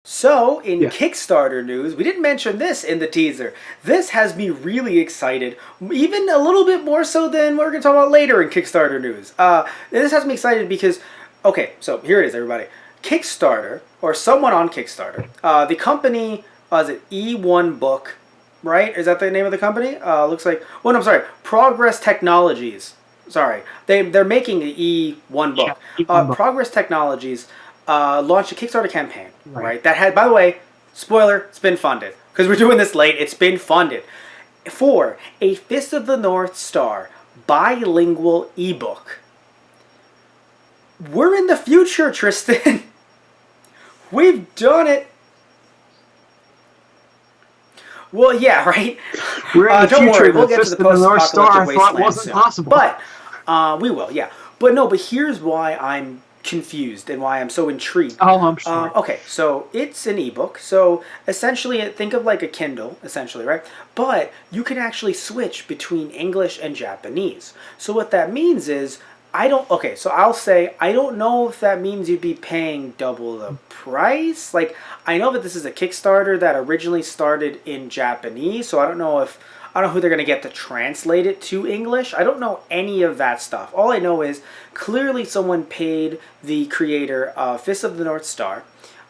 So, in Yeah. Kickstarter news, we didn't mention this in the teaser. This has me really excited, even a little bit more so than what we're going to talk about later in Kickstarter news. This has me excited because, okay, so here it is, everybody. Kickstarter, or someone on Kickstarter, the company, is it E1 Book, right? Is that the name of the company? Looks like, well, no, I'm sorry, Progress Technologies. Sorry, they're making the E1 Yeah. book. Keep on book. Progress Technologies launched a Kickstarter campaign, Right. right? That had, by the way, spoiler, it's been funded because we're doing this late. It's been funded for a Fist of the North Star bilingual ebook. We're in the future, Tristan. We've done it. Well, yeah, right. We're in the Don't future worry, we'll that get to the Fist of the North post-apocalyptic Star thought wasteland wasn't soon. possible. But we will, yeah. But no, but here's why I'm confused and why I'm so intrigued. Oh, I'm sure. Okay, so it's an ebook. So essentially, think of like a Kindle, essentially, right? But you can actually switch between English and Japanese. So what that means is, I don't. Okay, so I'll say I don't know if that means you'd be paying double the price. Like I know that this is a Kickstarter that originally started in Japanese, so I don't know who they're going to get to translate it to English. I don't know any of that stuff. All I know is clearly someone paid the creator of Fist of the North Star,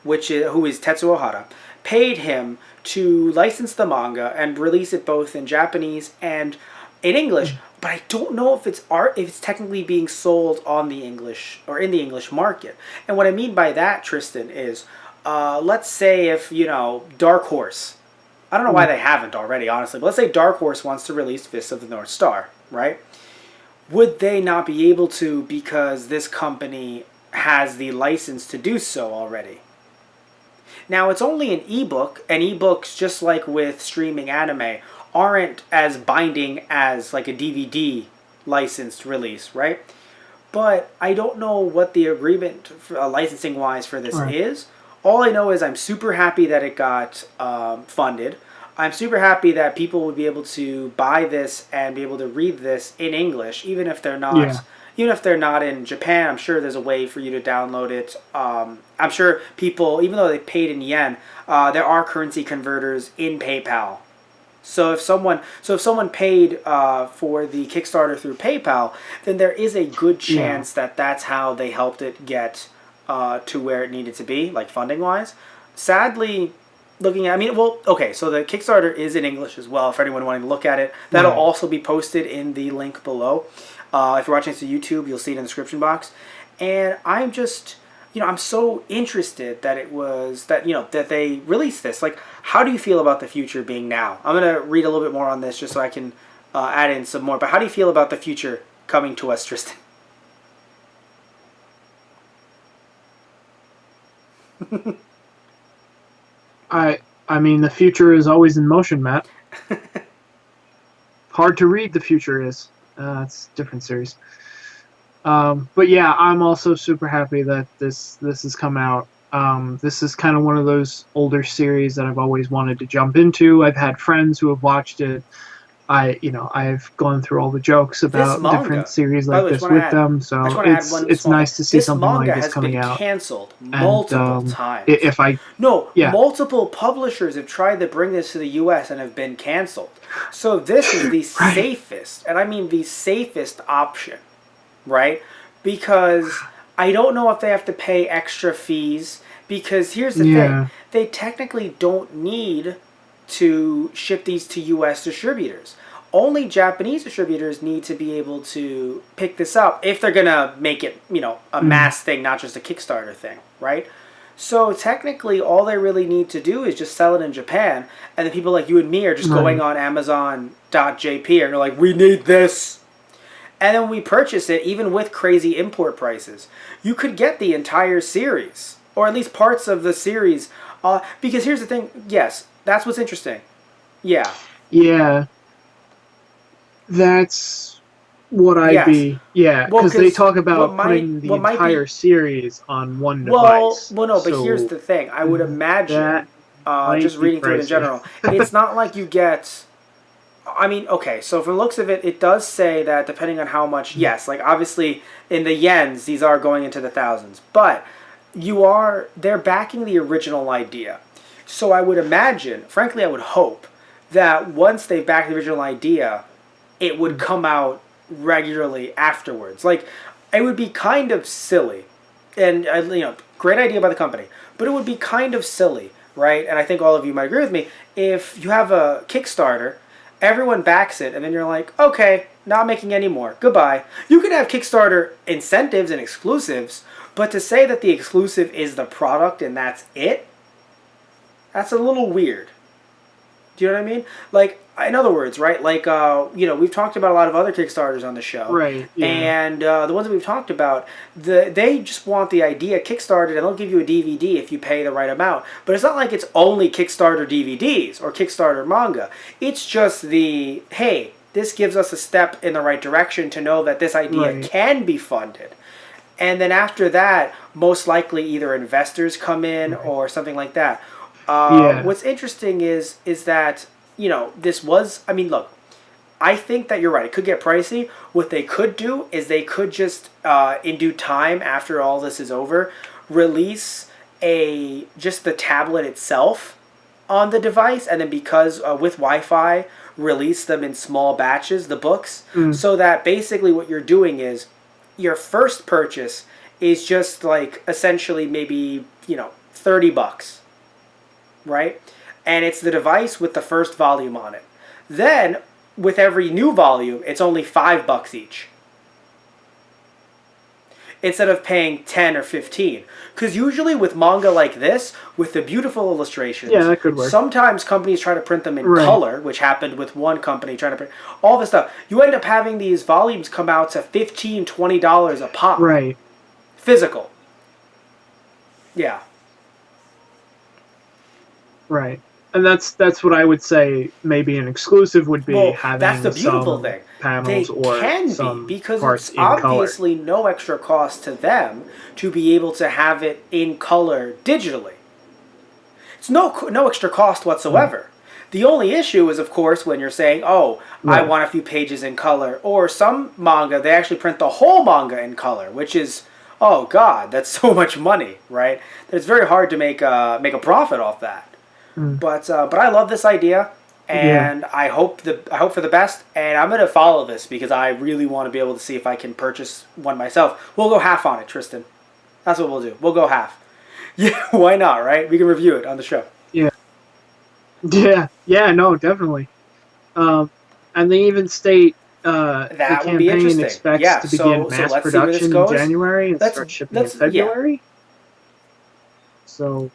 who is Tetsuo Hara, paid him to license the manga and release it both in Japanese and in English. But I don't know if it's technically being sold on the English or in the English market. And what I mean by that, Tristan, is let's say if Dark Horse. I don't know why they haven't already, honestly. But let's say Dark Horse wants to release Fist of the North Star, right? Would they not be able to because this company has the license to do so already? Now, it's only an ebook, and ebooks, just like with streaming anime, aren't as binding as like a DVD licensed release, right? But I don't know what the agreement licensing wise for this Right. is. All I know is I'm super happy that it got funded. I'm super happy that people would be able to buy this and be able to read this in English, Yeah. even if they're not in Japan. I'm sure there's a way for you to download it. I'm sure people, even though they paid in yen, there are currency converters in PayPal. So if someone paid for the Kickstarter through PayPal, then there is a good Yeah. chance that that's how they helped it get to where it needed to be, like funding wise. Sadly, okay, so the Kickstarter is in English as well for anyone wanting to look at it. That'll Right. also be posted in the link below. If you're watching this on YouTube, you'll see it in the description box. And I'm just, I'm so interested that that they released this. Like, how do you feel about the future being now? I'm gonna read a little bit more on this just so I can add in some more. But how do you feel about the future coming to us, Tristan? I mean, the future is always in motion, Matt. Hard to read. The future is. It's a different series. But yeah, I'm also super happy that this has come out. This is kind of one of those older series that I've always wanted to jump into. I've had friends who have watched it. I've gone through all the jokes This about different manga, series by the like way, this with them, I so just want to add one it's small thing. nice to see This something like manga this has coming been out. canceled And multiple times. if I No, yeah multiple publishers have tried to bring this to the U.S. and have been canceled. So this is the right safest, and I mean the safest option, right? Because I don't know if they have to pay extra fees. Because here's the thing, yeah they technically don't need to ship these to U.S. distributors. Only Japanese distributors need to be able to pick this up if they're gonna make it, a mm, mass thing, not just a Kickstarter thing, right? So technically, all they really need to do is just sell it in Japan, and then people like you and me are just going right on Amazon.jp and they're like, we need this. And then we purchase it, even with crazy import prices. You could get the entire series, or at least parts of the series. Because here's the thing, yes, that's what's interesting. Yeah, yeah that's what I'd yes. be yeah Well, because they because talk about putting the what might entire be series on one well, device, well, no, but here's so the thing. I would that imagine, might just be reading through it in pricey. general, it's not like you get. I mean, okay, so from the looks of it, it does say that depending on how much, yes, like obviously in the yens, these are going into the thousands. But they're backing the original idea. So I would imagine, frankly, I would hope that once they back the original idea, it would come out regularly afterwards. Like, it would be kind of silly, and great idea by the company, but it would be kind of silly, right? And I think all of you might agree with me. If you have a Kickstarter, everyone backs it, and then you're like, okay, not making any more. Goodbye. You can have Kickstarter incentives and exclusives, but to say that the exclusive is the product and that's it, that's a little weird. Do you know what I mean? Like, in other words, right? Like, we've talked about a lot of other Kickstarters on the show. Right. Yeah. And the ones that we've talked about, they just want the idea kickstarted, and they'll give you a DVD if you pay the right amount. But it's not like it's only Kickstarter DVDs or Kickstarter manga. It's just hey, this gives us a step in the right direction to know that this idea can be funded. And then after that, most likely either investors come in or something like that. What's interesting is that, this was, look, I think that you're right. It could get pricey. What they could do is they could just, in due time, after all this is over, release just the tablet itself on the device, and then because with Wi-Fi, release them in small batches, the books, so that basically what you're doing is your first purchase is just like essentially maybe, $30. Right? And it's the device with the first volume on it. Then, with every new volume, it's only $5 each. Instead of paying 10 or 15. Because usually with manga like this, with the beautiful illustrations, that could work. Sometimes companies try to print them in color, which happened with one company trying to print all this stuff. You end up having these volumes come out to $15, $20 a pop. Right. Physical. Yeah. Right. And that's what I would say maybe an exclusive would be, having that's the beautiful some thing. panels They or can some be, because parts it's in color. obviously no extra cost to them to be able to have it in color digitally. It's no extra cost whatsoever. The only issue is, of course, when you're saying, I want a few pages in color. Or some manga, they actually print the whole manga in color, which is, oh God, that's so much money, right? It's very hard to make a profit off that. But I love this idea, and I hope for the best, and I'm gonna follow this because I really want to be able to see if I can purchase one myself. We'll go half on it, Tristan. That's what we'll do. We'll go half. Yeah, why not, right? We can review it on the show. Yeah, no, definitely. And they even state that the would be campaign interesting. expects to begin mass let's see where this production goes. in January and start shipping in February. So,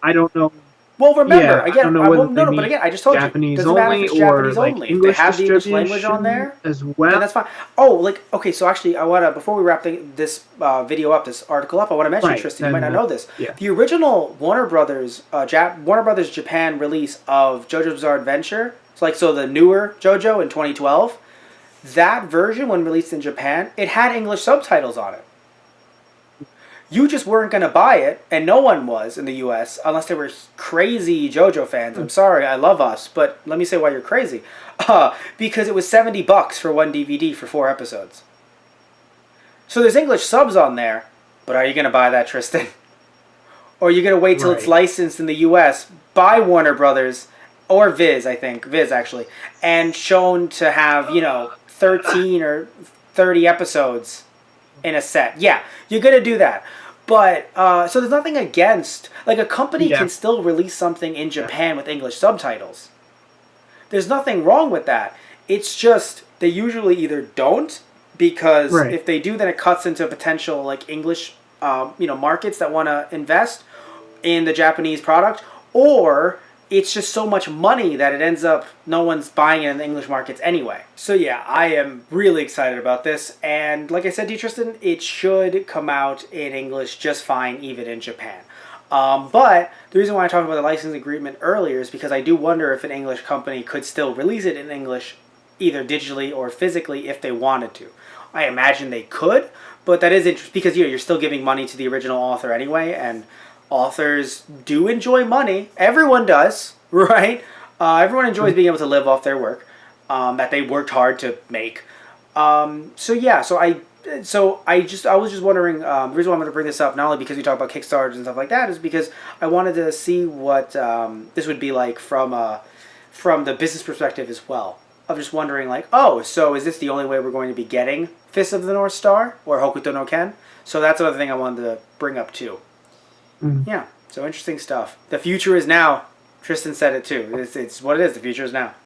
I don't know. Well, remember, again, but again, I just told Japanese you, doesn't matter only if it's or Japanese like only. English If they have the English language distribution on there, as well, then that's fine. Oh, okay, so actually, I want to, before we wrap this video up, this article up, I want to mention, Tristan, you might not know this. Yeah. The original Warner Brothers Japan release of JoJo's Bizarre Adventure, so the newer JoJo in 2012, that version, when released in Japan, it had English subtitles on it. You just weren't going to buy it, and no one was in the U.S., unless they were crazy JoJo fans. I'm sorry, I love us, but let me say why you're crazy. Because it was $70 for one DVD for 4 episodes. So there's English subs on there, but are you going to buy that, Tristan? Or are you going to wait till it's licensed in the U.S. by Warner Brothers, or Viz, I think, Viz actually, and shown to have, 13 or 30 episodes in a set? Yeah, you're going to do that. But, so there's nothing against, a company can still release something in Japan with English subtitles. There's nothing wrong with that. It's just, they usually either don't, because if they do, then it cuts into potential, English, markets that want to invest in the Japanese product, or it's just so much money that it ends up no one's buying it in the English markets anyway. So yeah, I am really excited about this, and like I said to you, Tristan, it should come out in English just fine, even in Japan. But the reason why I talked about the licensing agreement earlier is because I do wonder if an English company could still release it in English, either digitally or physically, if they wanted to. I imagine they could, but that is interesting because you're still giving money to the original author anyway, and authors do enjoy money. Everyone does, right? Everyone enjoys being able to live off their work that they worked hard to make. So So I was just wondering. The reason why I'm going to bring this up, not only because we talk about Kickstarters and stuff like that, is because I wanted to see what this would be like from the business perspective as well. I'm just wondering, like, oh, so is this the only way we're going to be getting Fist of the North Star or Hokuto no Ken? So that's another thing I wanted to bring up too. Mm. Yeah. So interesting stuff. The future is now. Tristan said it too. It's what it is. The future is now.